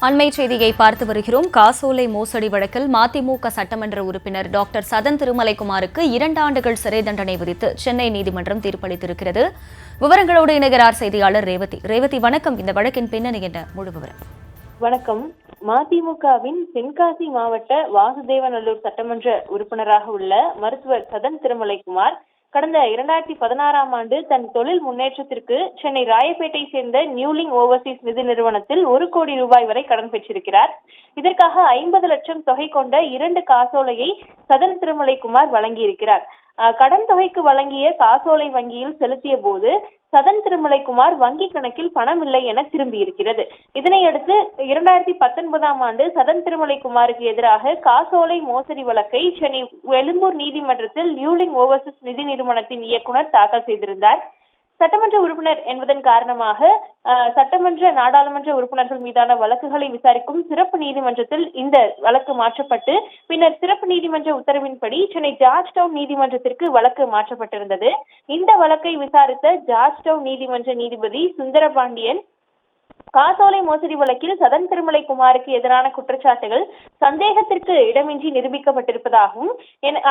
அண்மை செய்தியை பார்த்து வருகிறோம். காசோலை மோசடி வழக்கில் மதிமுக சட்டமன்ற உறுப்பினர் டாக்டர் சதன் திருமலைக்குமாருக்கு 2 ஆண்டுகள் சிறை தண்டனை விதித்து சென்னை நீதிமன்றம் தீர்ப்பளித்திருக்கிறது. விவரங்களோடு இணைகிறார் செய்தியாளர் ரேவதி. ரேவதி, வணக்கம். இந்த வழக்கின் பின்னணி என்ன? முழு விவரம். வணக்கம். மதிமுகவின் தென்காசி மாவட்ட வாசுதேவநல்லூர் சட்டமன்ற உறுப்பினராக உள்ள மருத்துவர் சதன் திருமலைக்குமார் கடந்த 2016ஆம் ஆண்டு தன் தொழில் முன்னேற்றத்திற்கு சென்னை ராயப்பேட்டை சேர்ந்த நியூலிங் ஓவர்சீஸ் நிதி நிறுவனத்தில் 1 கோடி ரூபாய் வரை கடன் பெற்றிருக்கிறார். இதற்காக 50 லட்சம் தொகை கொண்ட 2 காசோலையை சதன் திருமலைக்குமார் வழங்கியிருக்கிறார். கடன் தொகைக்கு வழங்கிய காசோலை வங்கியில் செலுத்திய போது சதன் திருமலைக்குமார் வங்கி கணக்கில் பணம் இல்லை என திரும்பியிருக்கிறது. இதனையடுத்து 2019ஆம் ஆண்டு சதன் திருமலைக்குமாருக்கு எதிராக காசோலை மோசடி வழக்கை சென்னை எழும்பூர் நீதிமன்றத்தில் நியூலிங் ஓவர்சீஸ் நிதி நிறுவனத்தின் இயக்குநர் தாக்கல் செய்திருந்தார். சட்டமன்ற உறுப்பினர் என்பதன் காரணமாக சட்டமன்ற நாடாளுமன்ற உறுப்பினர்கள் மீதான வழக்குகளை விசாரிக்கும் சிறப்பு நீதிமன்றத்தில் இந்த வழக்கு மாற்றப்பட்டு பின்னர் சிறப்பு நீதிமன்ற உத்தரவின்படி சென்னை ஜார்ஜ் டவுன் நீதிமன்றத்திற்கு வழக்கு மாற்றப்பட்டிருந்தது. இந்த வழக்கை விசாரித்த ஜார்ஜ் டவுன் நீதிமன்ற நீதிபதி சுந்தரபாண்டியன் காசோலை மோசடி வழக்கில் சதன் திருமலைக்குமாருக்கு எதிரான குற்றச்சாட்டுகள் சந்தேகத்திற்கு இடமின்றி நிரூபிக்கப்பட்டிருப்பதாகவும்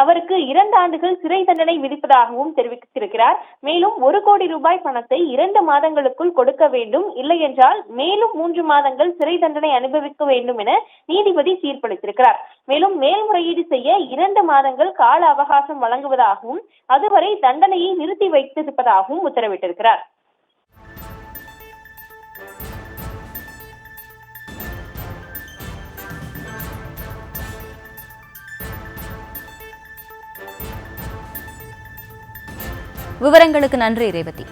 அவருக்கு 2 ஆண்டுகள் சிறை தண்டனை விதிப்பதாகவும் தெரிவித்திருக்கிறார். மேலும் 1 கோடி ரூபாய் பணத்தை 2 மாதங்களுக்குள் கொடுக்க வேண்டும், இல்லை என்றால் மேலும் 3 மாதங்கள் சிறை தண்டனை அனுபவிக்க வேண்டும் என நீதிபதி தீர்ப்பளித்திருக்கிறார். மேலும் மேல்முறையீடு செய்ய 2 மாதங்கள் கால அவகாசம் வழங்குவதாகவும் அதுவரை தண்டனையை நிறுத்தி வைத்திருப்பதாகவும் உத்தரவிட்டிருக்கிறார். விவரங்களுக்கு நன்றி ரேவதி.